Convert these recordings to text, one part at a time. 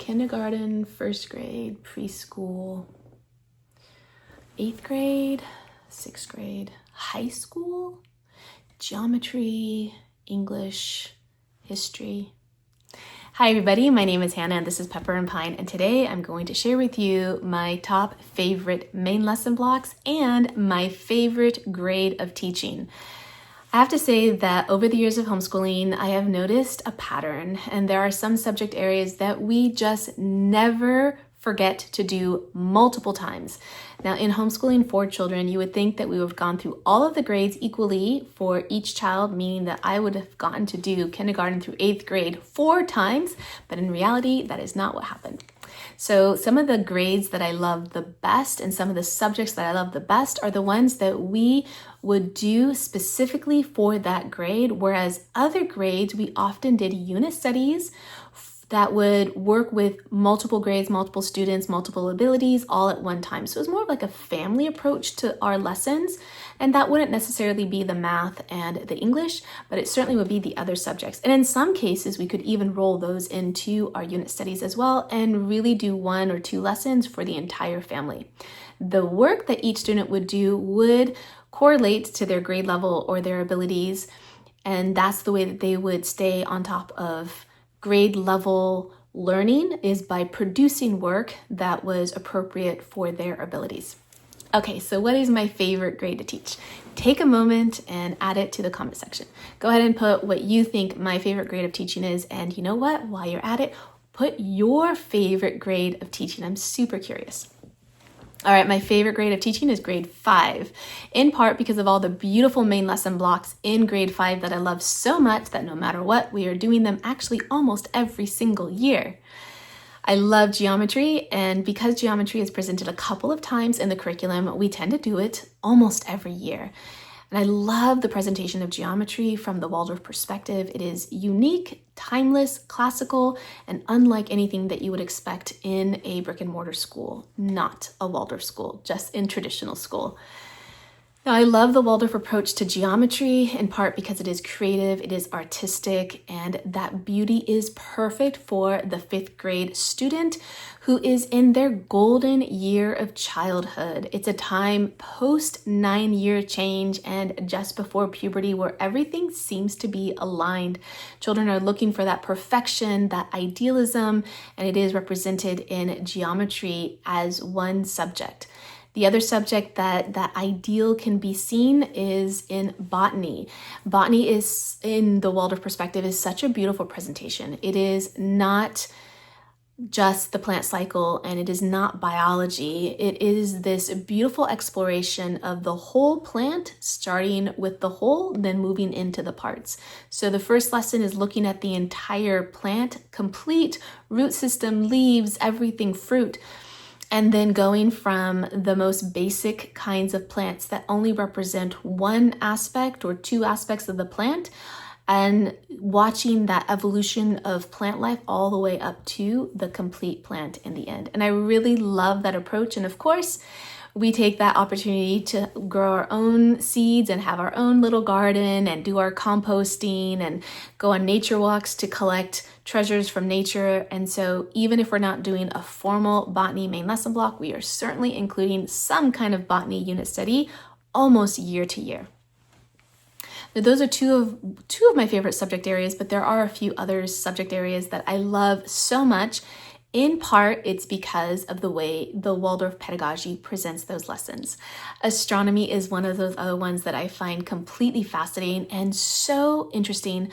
kindergarten, first grade, preschool, 8th grade, 6th grade, high school, geometry, English, history. Hi everybody, my name is Hannah and this is Pepper and Pine, and today I'm going to share with you my top favorite main lesson blocks and my favorite grade of teaching. I have to say that over the years of homeschooling, I have noticed a pattern, and there are some subject areas that we just never forget to do multiple times. Now, in homeschooling for children, you would think that we would have gone through all of the grades equally for each child, meaning that I would have gotten to do kindergarten through 8th grade 4 times, but in reality, that is not what happened. So some of the grades that I love the best and some of the subjects that I love the best are the ones that we would do specifically for that grade, whereas other grades, we often did unit studies that would work with multiple grades, multiple students, multiple abilities all at one time. So it was more of like a family approach to our lessons, and that wouldn't necessarily be the math and the English, but it certainly would be the other subjects. And in some cases, we could even roll those into our unit studies as well and really do 1 or 2 lessons for the entire family. The work that each student would do would correlate to their grade level or their abilities, and that's the way that they would stay on top of grade level learning, is by producing work that was appropriate for their abilities. Okay, so what is my favorite grade to teach? Take a moment and add it to the comment section. Go ahead and put what you think my favorite grade of teaching is, and you know what? While you're at it, put your favorite grade of teaching. I'm super curious. All right, my favorite grade of teaching is grade 5, in part because of all the beautiful main lesson blocks in grade 5 that I love so much that no matter what, we are doing them actually almost every single year. I love geometry, and because geometry is presented a couple of times in the curriculum, we tend to do it almost every year. And I love the presentation of geometry from the Waldorf perspective. It is unique, timeless, classical, and unlike anything that you would expect in a brick and mortar school, not a Waldorf school, just in traditional school. Now, I love the Waldorf approach to geometry, in part because it is creative, it is artistic, and that beauty is perfect for the 5th grade student who is in their golden year of childhood. It's a time post 9-year change and just before puberty where everything seems to be aligned. Children are looking for that perfection, that idealism, and it is represented in geometry as one subject. The other subject that ideal can be seen is in botany. Botany is, in the Waldorf perspective, is such a beautiful presentation. It is not just the plant cycle, and it is not biology. It is this beautiful exploration of the whole plant, starting with the whole, then moving into the parts. So the first lesson is looking at the entire plant, complete root system, leaves, everything, fruit. And then going from the most basic kinds of plants that only represent one aspect or 2 aspects of the plant, and watching that evolution of plant life all the way up to the complete plant in the end. And I really love that approach. And of course, we take that opportunity to grow our own seeds and have our own little garden and do our composting and go on nature walks to collect treasures from nature. And so even if we're not doing a formal botany main lesson block, we are certainly including some kind of botany unit study almost year to year. Now, those are two of my favorite subject areas, but there are a few other subject areas that I love so much. In part, it's because of the way the Waldorf pedagogy presents those lessons. Astronomy is one of those other ones that I find completely fascinating and so interesting,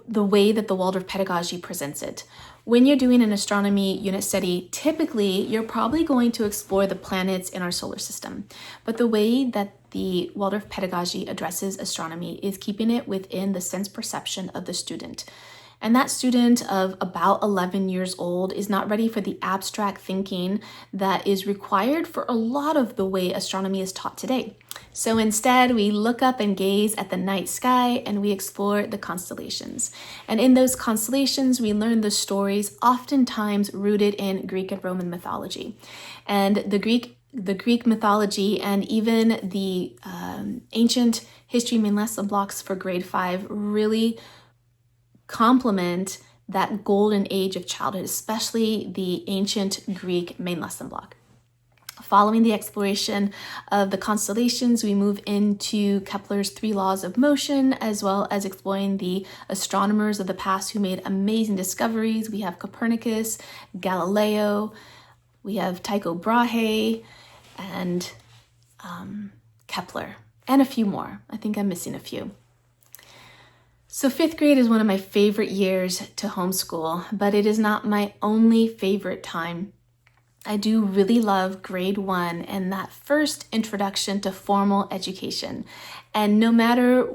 the way that the Waldorf pedagogy presents it. When you're doing an astronomy unit study, typically you're probably going to explore the planets in our solar system. But the way that the Waldorf pedagogy addresses astronomy is keeping it within the sense perception of the student. And that student of about 11 years old is not ready for the abstract thinking that is required for a lot of the way astronomy is taught today. So instead, we look up and gaze at the night sky and we explore the constellations. And in those constellations, we learn the stories oftentimes rooted in Greek and Roman mythology. And the Greek mythology and even the ancient history main lesson blocks for grade 5 really complement that golden age of childhood, especially the ancient Greek main lesson block. Following the exploration of the constellations, we move into Kepler's 3 laws of motion, as well as exploring the astronomers of the past who made amazing discoveries. We have Copernicus, Galileo, we have Tycho Brahe, and Kepler, and a few more. I think I'm missing a few. So 5th grade is one of my favorite years to homeschool, but it is not my only favorite time. I do really love grade 1 and that first introduction to formal education. And no matter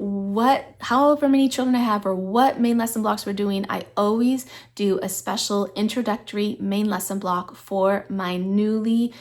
however many children I have or what main lesson blocks we're doing, I always do a special introductory main lesson block for my newly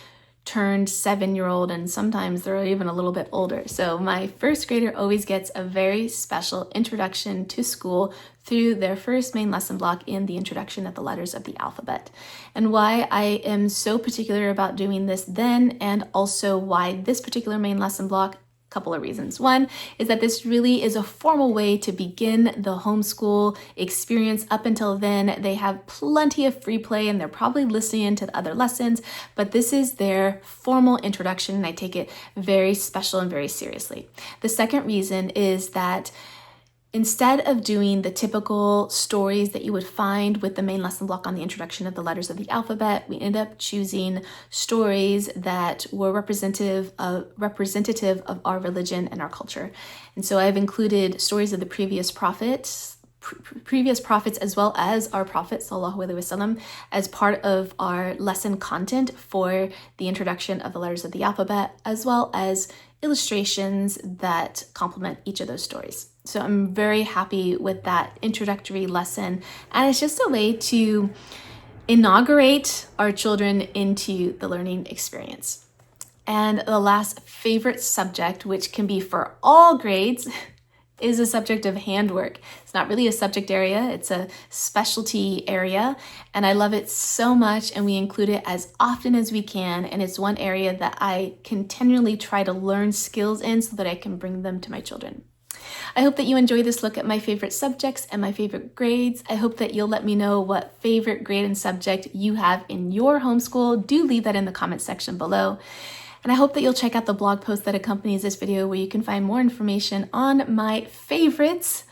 turned 7-year-old, and sometimes they're even a little bit older. So my first grader always gets a very special introduction to school through their first main lesson block in the introduction of the letters of the alphabet. And why I am so particular about doing this then, and also why this particular main lesson block, couple of reasons. One is that this really is a formal way to begin the homeschool experience. Up until then, they have plenty of free play and they're probably listening to the other lessons, but this is their formal introduction and I take it very special and very seriously. The second reason is that instead of doing the typical stories that you would find with the main lesson block on the introduction of the letters of the alphabet, we ended up choosing stories that were representative of our religion and our culture. And so I've included stories of the previous prophets as well as our Prophet Sallallahu Alaihi Wasallam as part of our lesson content for the introduction of the letters of the alphabet, as well as illustrations that complement each of those stories. So I'm very happy with that introductory lesson, and it's just a way to inaugurate our children into the learning experience. And the last favorite subject, which can be for all grades, is a subject of handwork. It's not really a subject area, it's a specialty area, and I love it so much, and we include it as often as we can, and it's one area that I continually try to learn skills in so that I can bring them to my children. I hope that you enjoy this look at my favorite subjects and my favorite grades. I hope that you'll let me know what favorite grade and subject you have in your homeschool. Do leave that in the comment section below. And I hope that you'll check out the blog post that accompanies this video where you can find more information on my favorites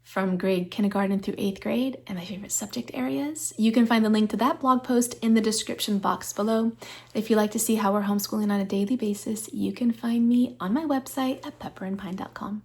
from grade kindergarten through 8th grade and my favorite subject areas. You can find the link to that blog post in the description box below. If you'd like to see how we're homeschooling on a daily basis, you can find me on my website at pepperandpine.com.